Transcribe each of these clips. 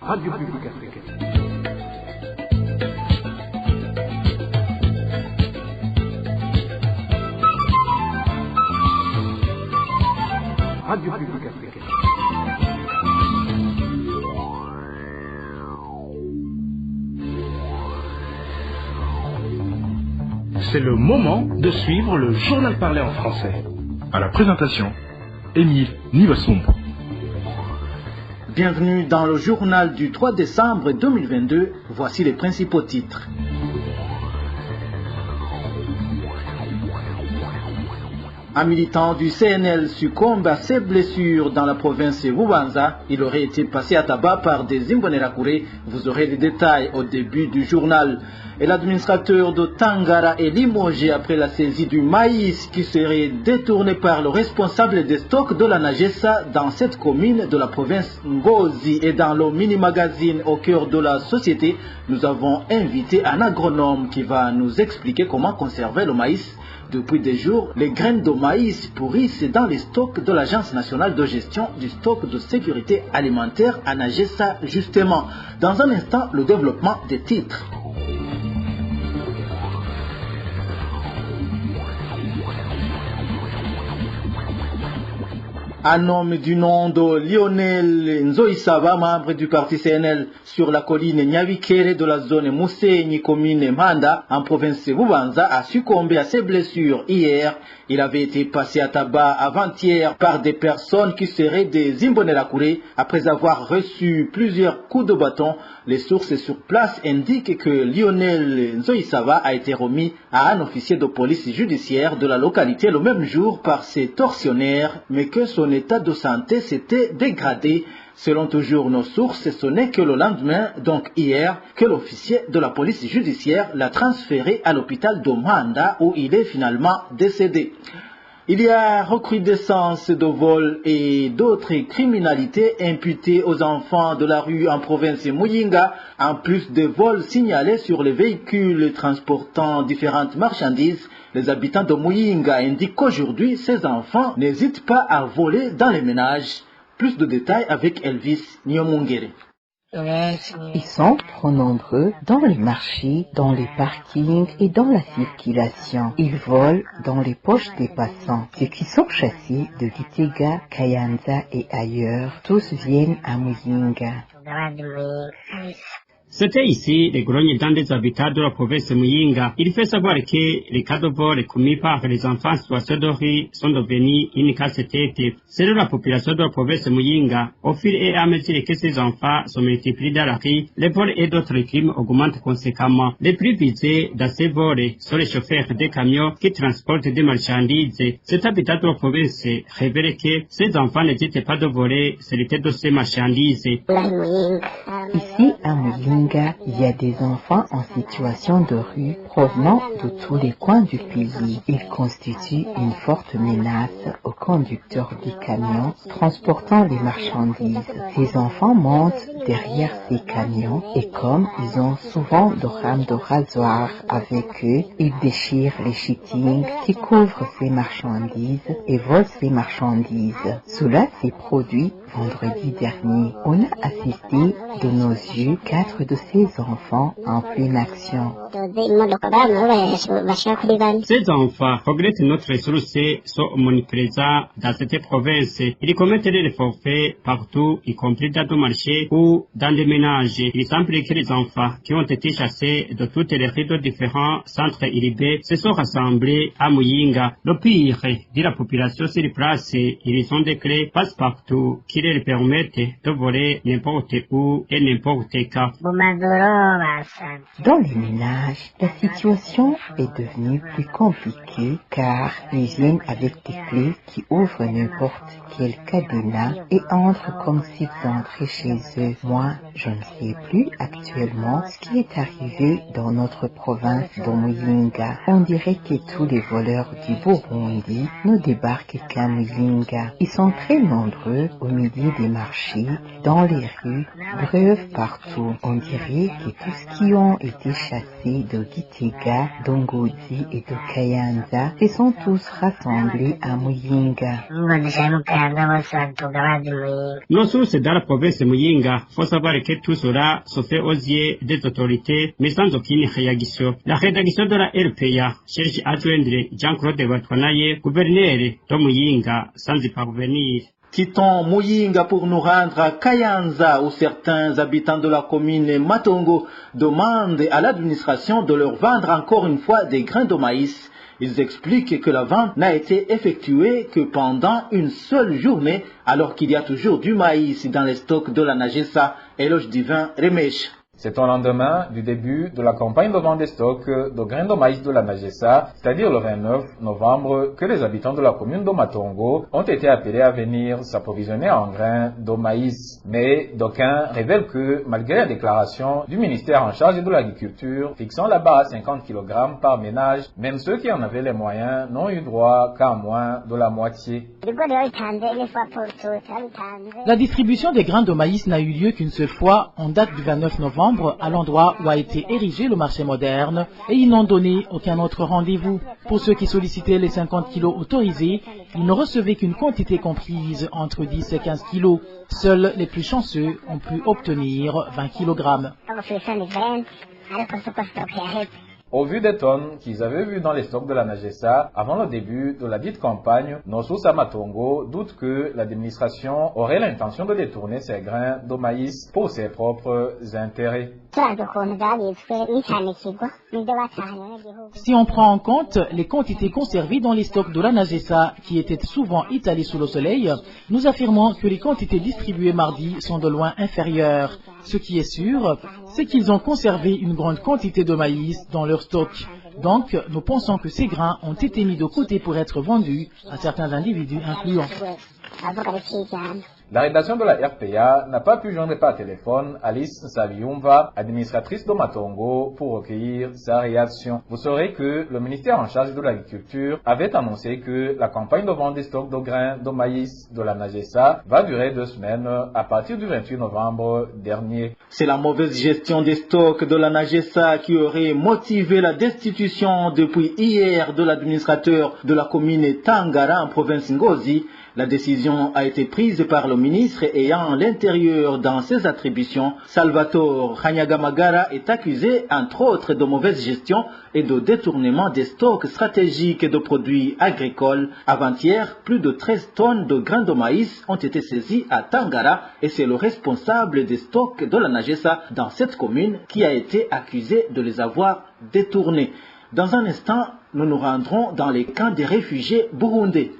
Radio Publique Africaine. Radio Publique Africaine. C'est le moment de suivre le journal parlé en français. À la présentation, Émile Nivasumbo. Bienvenue dans le journal du 3 décembre 2022. Voici les principaux titres. Un militant du CNL succombe à ses blessures dans la province de Bubanza. Il aurait été passé à tabac par des Imbonerakure. Vous aurez les détails au début du journal. Et l'administrateur de Tangara est limogé après la saisie du maïs qui serait détourné par le responsable des stocks de la Nagessa dans cette commune de la province Ngozi. Et dans le mini-magazine au cœur de la société, nous avons invité un agronome qui va nous expliquer comment conserver le maïs. Depuis des jours, les graines de maïs pourrissent dans les stocks de l'Agence nationale de gestion du stock de sécurité alimentaire à Nagessa justement. Dans un instant, le développement des titres. Un homme du nom de Lionel Nzoïsava, membre du parti CNL sur la colline Nyabikere de la zone Mousseini, commune Manda, en province de Bubanza, a succombé à ses blessures hier. Il avait été passé à tabac avant-hier par des personnes qui seraient des Imbonerakure après avoir reçu plusieurs coups de bâton. Les sources sur place indiquent que Lionel Nzoïsava a été remis à un officier de police judiciaire de la localité le même jour par ses tortionnaires, mais que son état de santé s'était dégradé. Selon toujours nos sources, ce n'est que le lendemain, donc hier, que l'officier de la police judiciaire l'a transféré à l'hôpital de Manda où il est finalement décédé. Il y a recrudescence de vols et d'autres criminalités imputées aux enfants de la rue en province de Muyinga, en plus de vols signalés sur les véhicules transportant différentes marchandises. Les habitants de Muyinga indiquent qu'aujourd'hui, ces enfants n'hésitent pas à voler dans les ménages. Plus de détails avec Elvis Nyomungere. Ils sont trop nombreux dans les marchés, dans les parkings et dans la circulation. Ils volent dans les poches des passants. Ceux qui sont chassés de Gitega, Kayanza et ailleurs, tous viennent à Muyinga. C'était ici les grognes des habitants de la province de Muyinga. Il fait savoir que les cas de vol commis par les enfants en situation de rue sont devenus une casse-tête. Selon la population de la province de Muyinga, au fil et à mesure que ces enfants se multiplient dans la rue, les vols et d'autres crimes augmentent conséquemment. Les plus visés dans ces vols sont les chauffeurs des camions qui transportent des marchandises. Cet habitant de la province révèle que ces enfants n'hésitent pas de voler sur les têtes de ces marchandises. Ici à Muyinga, il y a des enfants en situation de rue provenant de tous les coins du pays. Ils constituent une forte menace aux conducteurs des camions transportant les marchandises. Ces enfants montent derrière ces camions et comme ils ont souvent de rames de rasoir avec eux, ils déchirent les shittings qui couvrent ces marchandises et volent ces marchandises. Cela s'est produit vendredi dernier. On a assisté de nos yeux 4 de ces enfants en pleine action. Ces enfants regrettent notre ressource sont omniprésents dans cette province. Ils commettent les forfaits partout, y compris dans nos marchés ou dans des ménages. Il semble que les enfants qui ont été chassés de toutes les rues de différents centres urbains se sont rassemblés à Muyinga. Le pire de la population sur place, ils ont des clés passe-partout qui leur permettent de voler n'importe où et n'importe quand. Dans les ménages, la situation est devenue plus compliquée car ils viennent avec des clés qui ouvrent n'importe quel cadenas et entrent comme s'ils entraient chez eux. Moi, je ne sais plus actuellement ce qui est arrivé dans notre province de Muyinga. On dirait que tous les voleurs du Burundi ne débarquent qu'à Muyinga. Ils sont très nombreux au milieu des marchés, dans les rues, bref partout. On dirait que tous qui ont été chassés déplacés de Gitega, d'Ongodi et de Kayanza se sont tous rassemblés à Muyinga. Nos sources dans la province de Muyinga font savoir que tout cela se fait aux yeux des autorités, mais sans aucune réaction. La rédaction de la RPA cherche à joindre Jean-Claude Watwanaye, gouverneur de Muyinga, sans y parvenir. Quittons Muyinga pour nous rendre à Kayanza, où certains habitants de la commune Matongo demandent à l'administration de leur vendre encore une fois des grains de maïs. Ils expliquent que la vente n'a été effectuée que pendant une seule journée, alors qu'il y a toujours du maïs dans les stocks de la Nagessa. Éloge divin Remesh. C'est au lendemain du début de la campagne de vente des stocks de grains de maïs de la Nagessa, c'est-à-dire le 29 novembre, que les habitants de la commune de Matongo ont été appelés à venir s'approvisionner en grains de maïs. Mais d'aucuns révèlent que, malgré la déclaration du ministère en charge de l'agriculture fixant la barre à 50 kg par ménage, même ceux qui en avaient les moyens n'ont eu droit qu'à moins de la moitié. La distribution des grains de maïs n'a eu lieu qu'une seule fois, en date du 29 novembre, à l'endroit où a été érigé le marché moderne, et ils n'ont donné aucun autre rendez-vous. Pour ceux qui sollicitaient les 50 kilos autorisés, ils ne recevaient qu'une quantité comprise entre 10 et 15 kilos. Seuls les plus chanceux ont pu obtenir 20 kilogrammes. Au vu des tonnes qu'ils avaient vues dans les stocks de la Nagessa avant le début de la dite campagne, nos sources à Matongo doutent que l'administration aurait l'intention de détourner ces grains de maïs pour ses propres intérêts. Si on prend en compte les quantités conservées dans les stocks de la Nagessa qui étaient souvent étalés sous le soleil, nous affirmons que les quantités distribuées mardi sont de loin inférieures. Ce qui est sûr, c'est qu'ils ont conservé une grande quantité de maïs dans leur stock. Donc, nous pensons que ces grains ont été mis de côté pour être vendus à certains individus influents. La rédaction de la RPA n'a pas pu joindre par téléphone Alice Saviumva, administratrice de Matongo, pour recueillir sa réaction. Vous saurez que le ministère en charge de l'agriculture avait annoncé que la campagne de vente des stocks de grains de maïs de la Nagessa va durer 2 semaines à partir du 28 novembre dernier. C'est la mauvaise gestion des stocks de la Nagessa qui aurait motivé la destitution depuis hier de l'administrateur de la commune Tangara en province Ngozi. La décision a été prise par le ministre ayant l'intérieur dans ses attributions. Salvatore Khanyagamagara est accusé, entre autres, de mauvaise gestion et de détournement des stocks stratégiques de produits agricoles. Avant-hier, plus de 13 tonnes de grains de maïs ont été saisis à Tangara et c'est le responsable des stocks de la Nagessa dans cette commune qui a été accusé de les avoir détournés. Dans un instant, nous nous rendrons dans les camps des réfugiés burundais.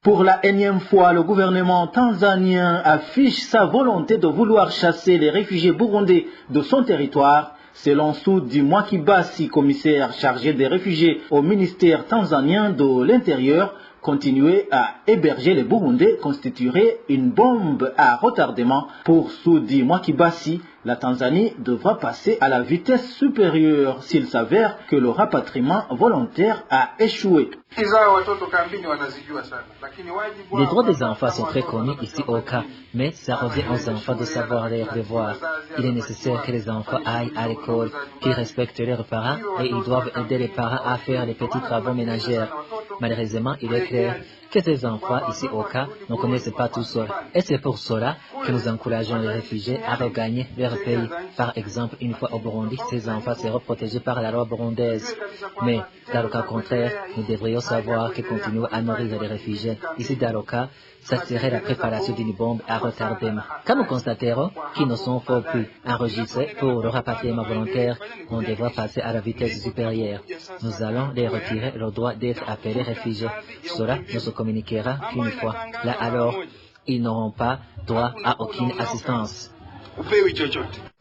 Pour la énième fois, le gouvernement tanzanien affiche sa volonté de vouloir chasser les réfugiés burundais de son territoire. Selon Soudi Mwakibasi, commissaire chargé des réfugiés au ministère tanzanien de l'Intérieur, continuer à héberger les Burundais constituerait une bombe à retardement. Pour Soudi Mwakibasi, la Tanzanie devra passer à la vitesse supérieure s'il s'avère que le rapatriement volontaire a échoué. Les droits des enfants sont très connus ici au cas, mais ça revient aux enfants de savoir leurs devoirs. Il est nécessaire que les enfants aillent à l'école, qu'ils respectent leurs parents et ils doivent aider les parents à faire les petits travaux ménagers. Malheureusement, il est clair que ces enfants ici au cas ne connaissent pas tout seul. Et c'est pour cela que nous encourageons les réfugiés à regagner leur pays. Par exemple, une fois au Burundi, ces enfants seront protégés par la loi burundaise. Mais dans le cas contraire, nous devrions savoir que continuer à nourrir les réfugiés ici dans le cas, ça serait la préparation d'une bombe à retardement. Quand nous constaterons qu'ils ne sont plus enregistrés pour le rapatriement volontaire, on devra passer à la vitesse supérieure. Nous allons les retirer le droit d'être appelés réfugiés. Cela ne se communiquera qu'une fois. Là alors, ils n'auront pas droit à aucune assistance.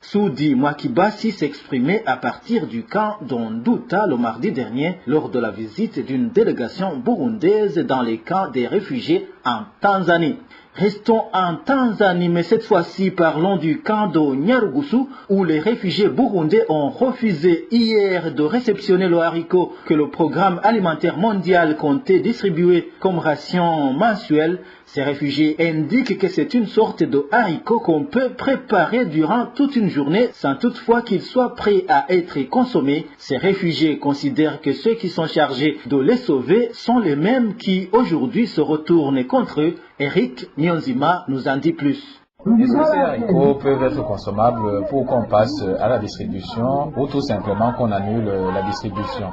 Soudi Mwakibasi s'exprimait à partir du camp d'Ondouta le mardi dernier lors de la visite d'une délégation burundaise dans les camps des réfugiés en Tanzanie. Restons en Tanzanie, mais cette fois-ci parlons du camp de Nyarugusu où les réfugiés burundais ont refusé hier de réceptionner le haricot que le programme alimentaire mondial comptait distribuer comme ration mensuelle. Ces réfugiés indiquent que c'est une sorte de haricot qu'on peut préparer durant toute une journée sans toutefois qu'il soit prêt à être consommé. Ces réfugiés considèrent que ceux qui sont chargés de les sauver sont les mêmes qui aujourd'hui se retournent contre eux. Eric Nyonzima nous en dit plus. Est-ce que ces haricots peuvent être consommables pour qu'on passe à la distribution ou tout simplement qu'on annule la distribution?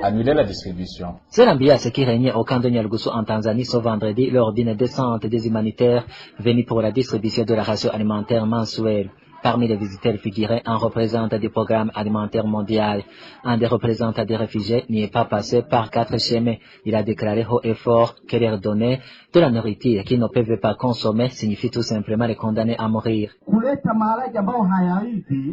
Annuler la distribution. C'est l'ambiance qui régnait au camp de Nyarugusu en Tanzanie ce vendredi lors d'une descente des humanitaires venus pour la distribution de la ration alimentaire mensuelle. Parmi les visiteurs figuraient un représentant du programme alimentaire mondial. Un des représentants des réfugiés n'y est pas passé par 4 chemins. Il a déclaré haut et fort que leur donner de la nourriture qu'ils ne peuvent pas consommer signifie tout simplement les condamner à mourir.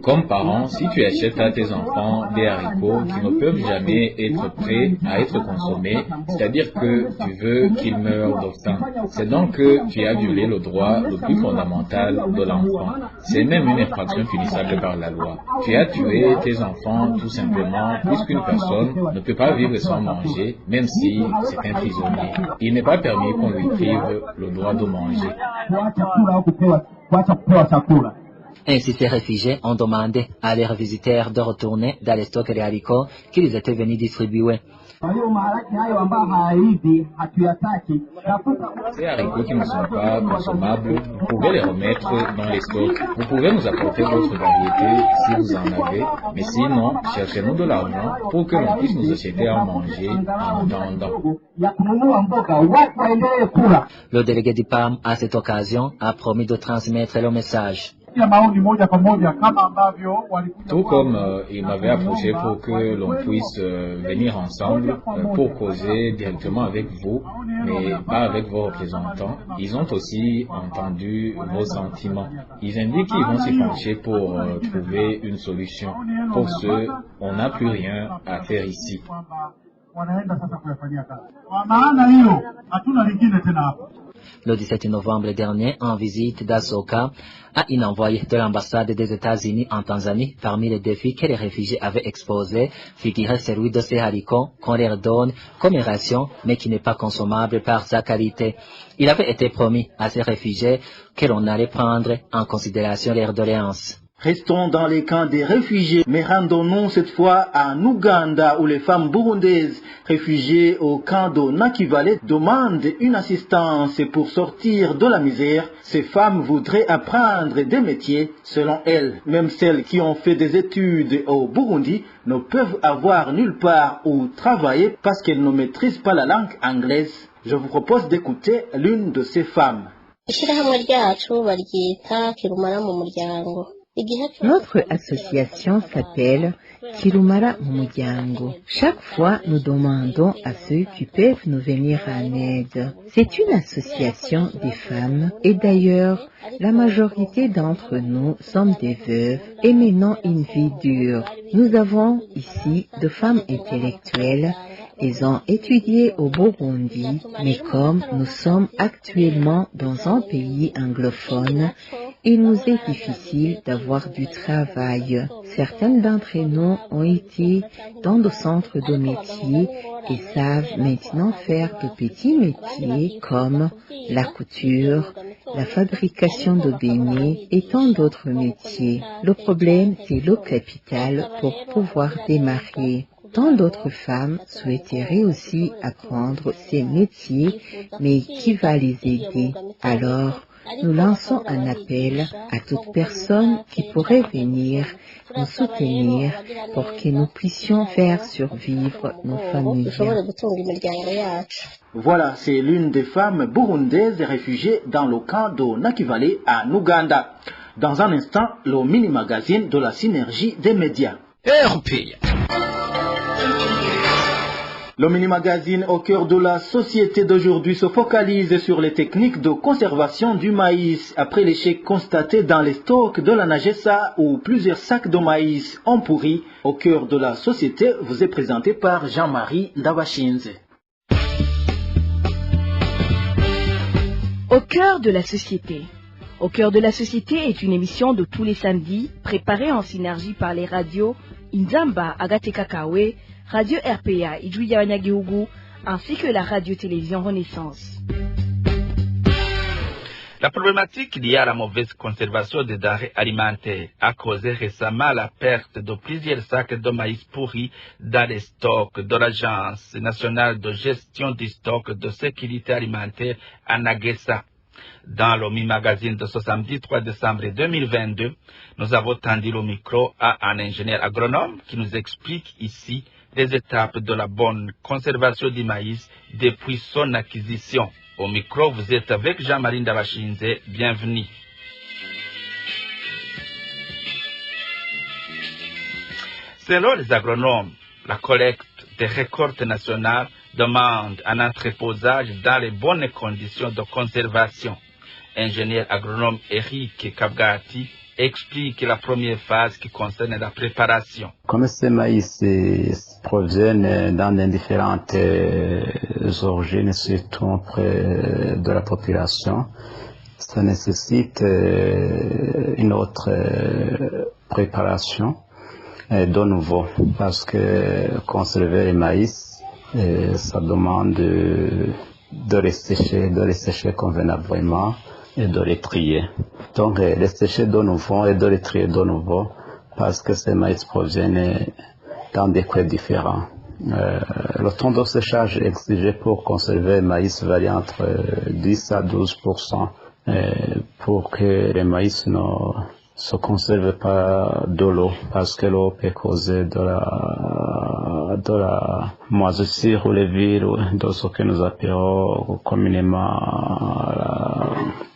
Comme parent, si tu achètes à tes enfants des haricots qui ne peuvent jamais être prêts à être consommés, c'est-à-dire que tu veux qu'ils meurent de faim. C'est donc que tu as violé le droit le plus fondamental de l'enfant. C'est même une infraction punissable par la loi. Tu as tué tes enfants tout simplement puisqu'une personne ne peut pas vivre sans manger, même si c'est un prisonnier. Il n'est pas permis qu'on lui prive le droit de manger. Ainsi, ces réfugiés ont demandé à leurs visiteurs de retourner dans les stocks de haricots qu'ils étaient venus distribuer. Ces haricots qui ne sont pas consommables, vous pouvez les remettre dans les stocks. Vous pouvez nous apporter d'autres variétés si vous en avez, mais sinon, cherchez-nous de l'argent pour que l'on puisse nous acheter à manger en attendant. Le délégué du PAM, à cette occasion, a promis de transmettre le message. Tout comme il m'avait approché pour que l'on puisse venir ensemble pour causer directement avec vous, mais pas avec vos représentants. Ils ont aussi entendu vos sentiments. Ils indiquent qu'ils vont s'y pencher pour trouver une solution. Pour ce, on n'a plus rien à faire ici. Le 17 novembre dernier, en visite d'Asoka, à une envoyée de l'ambassade des États-Unis en Tanzanie, parmi les défis que les réfugiés avaient exposés, figurait celui de ces haricots qu'on leur donne comme ration, mais qui n'est pas consommable par sa qualité. Il avait été promis à ces réfugiés que l'on allait prendre en considération leurs doléances. Restons dans les camps des réfugiés, mais rendons-nous cette fois en Ouganda où les femmes burundaises réfugiées au camp de Nakivale demandent une assistance pour sortir de la misère. Ces femmes voudraient apprendre des métiers. Selon elles, même celles qui ont fait des études au Burundi ne peuvent avoir nulle part où travailler parce qu'elles ne maîtrisent pas la langue anglaise. Je vous propose d'écouter l'une de ces femmes. Notre association s'appelle Kirumara Mumuryango. Chaque fois, nous demandons à ceux qui peuvent nous venir en aide. C'est une association des femmes et d'ailleurs, la majorité d'entre nous sommes des veuves et menons une vie dure. Nous avons ici de femmes intellectuelles. Elles ont étudié au Burundi, mais comme nous sommes actuellement dans un pays anglophone, il nous est difficile d'avoir du travail. Certaines d'entre nous ont été dans des centres de métiers et savent maintenant faire de petits métiers comme la couture, la fabrication de beignets et tant d'autres métiers. Le problème, c'est le capital pour pouvoir démarrer. Tant d'autres femmes souhaiteraient aussi apprendre ces métiers, mais qui va les aider? Alors, nous lançons un appel à toute personne qui pourrait venir nous soutenir pour que nous puissions faire survivre nos familles. Voilà, c'est l'une des femmes burundaises réfugiées dans le camp de Nakivale en Ouganda. Dans un instant, le mini-magazine de la synergie des médias. Le mini-magazine au cœur de la société d'aujourd'hui se focalise sur les techniques de conservation du maïs après l'échec constaté dans les stocks de la Nagesa où plusieurs sacs de maïs ont pourri. Au cœur de la société vous est présenté par Jean-Marie Ndabashinze. Au cœur de la société. Au cœur de la société est une émission de tous les samedis, préparée en synergie par les radios Inzamba Agatekakawe, Radio RPA Ijuya Wanyagihugu, ainsi que la radio-télévision Renaissance. La problématique liée à la mauvaise conservation des denrées alimentaires a causé récemment la perte de plusieurs sacs de maïs pourris dans les stocks de l'Agence nationale de gestion du stock de sécurité alimentaire à Naguessa. Dans le mi-magazine de ce samedi 3 décembre 2022, nous avons tendu le micro à un ingénieur agronome qui nous explique ici les étapes de la bonne conservation du maïs depuis son acquisition. Au micro, vous êtes avec Jean-Marie Ndabashinze. Bienvenue. Selon les agronomes, la collecte des récoltes nationales demande un entreposage dans les bonnes conditions de conservation. Ingénieur agronome Eric Kabgati explique la première phase qui concerne la préparation. Comme ces maïs proviennent dans différentes origines, surtout auprès de la population, ça nécessite une autre préparation de nouveau, parce que conserver les maïs, ça demande de les sécher convenablement et de les trier. Donc, les sécher de nouveau et de les trier de nouveau, parce que ces maïs proviennent dans des coins différents. Le temps de séchage exigé pour conserver le maïs varie entre 10 à 12%, pour que les maïs ne se conservent pas de l'eau, parce que l'eau peut causer de la moisissure ou les virus, de ce que nous appelons communément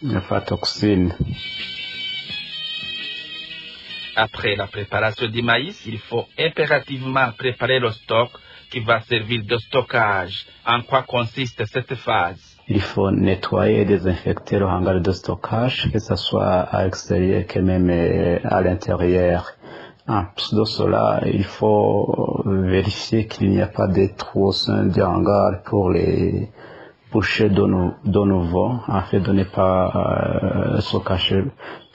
la phytoxine. Après la préparation du maïs, il faut impérativement préparer le stock qui va servir de stockage. En quoi consiste cette phase? Il faut nettoyer et désinfecter le hangar de stockage, que ce soit à l'extérieur que même à l'intérieur. En plus de cela, il faut vérifier qu'il n'y a pas de trous au sein du hangar pour les boucher de nouveau, afin de ne pas se cacher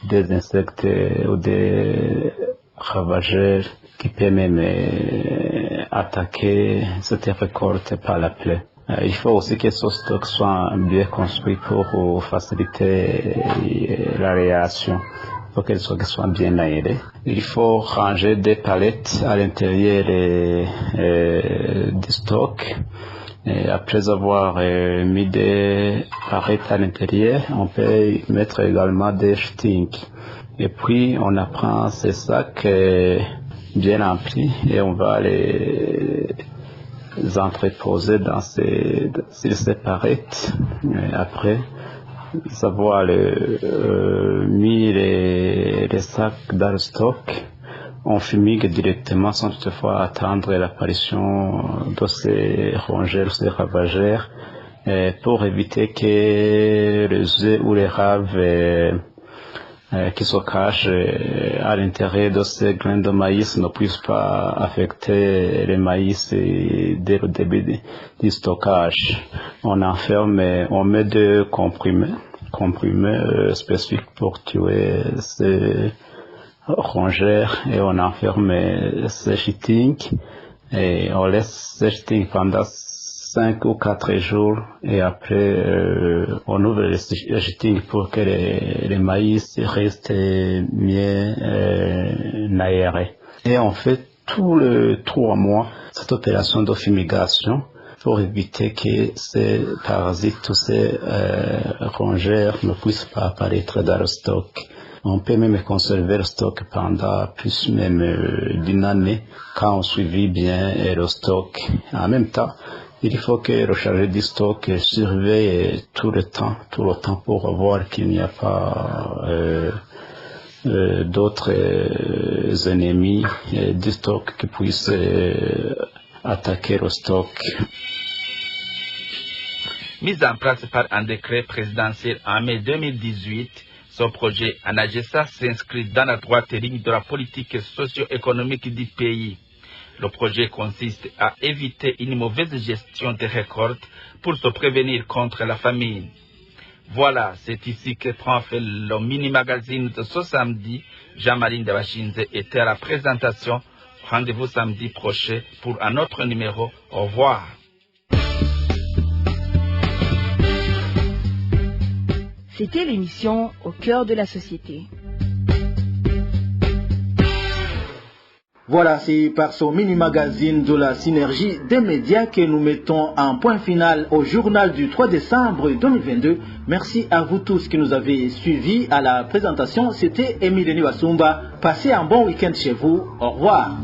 des insectes ou des ravageurs qui peuvent même attaquer cette récolte par la plaie. Il faut aussi que ce stock soit bien construit pour faciliter l'aération, pour qu'elle soit bien aérée. Il faut ranger des palettes à l'intérieur du stock. Et après avoir mis des palettes à l'intérieur, on peut mettre également des shtings. Et puis on apprend ces sacs bien remplis et on va les entreposer sur ces palettes. Et après avoir mis les sacs dans le stock, on fumigue directement sans toutefois attendre l'apparition de ces rongeurs, ces ravageurs, pour éviter que les œufs ou les raves qui se cachent à l'intérieur de ces grains de maïs ne puissent pas affecter les maïs dès le début du stockage. On enferme, on met des comprimés spécifiques pour tuer ces rongeurs et on enferme ces shittings et on laisse ces shittings pendant 5 ou 4 jours et après on ouvre les shittings pour que les maïs restent mieux aérés. Et on fait tous les 3 mois cette opération de fumigation pour éviter que ces parasites, tous ces rongeurs ne puissent pas apparaître dans le stock. On peut même conserver le stock pendant plus même d'une année quand on suivit bien le stock. En même temps, il faut que le chargé du stock surveille tout le temps pour voir qu'il n'y a pas d'autres ennemis du stock qui puissent attaquer le stock. Mise en place par un décret présidentiel en mai 2018, ce projet Anagesa s'inscrit dans la droite ligne de la politique socio-économique du pays. Le projet consiste à éviter une mauvaise gestion des récoltes pour se prévenir contre la famine. Voilà, c'est ici que prend fait le mini-magazine de ce samedi. Jean-Marie Ndabashinze était à la présentation. Rendez-vous samedi prochain pour un autre numéro. Au revoir. C'était l'émission Au cœur de la société. Voilà, c'est par ce mini-magazine de la synergie des médias que nous mettons un point final au journal du 3 décembre 2022. Merci à vous tous qui nous avez suivis à la présentation. C'était Émile Niwasumba. Passez un bon week-end chez vous. Au revoir.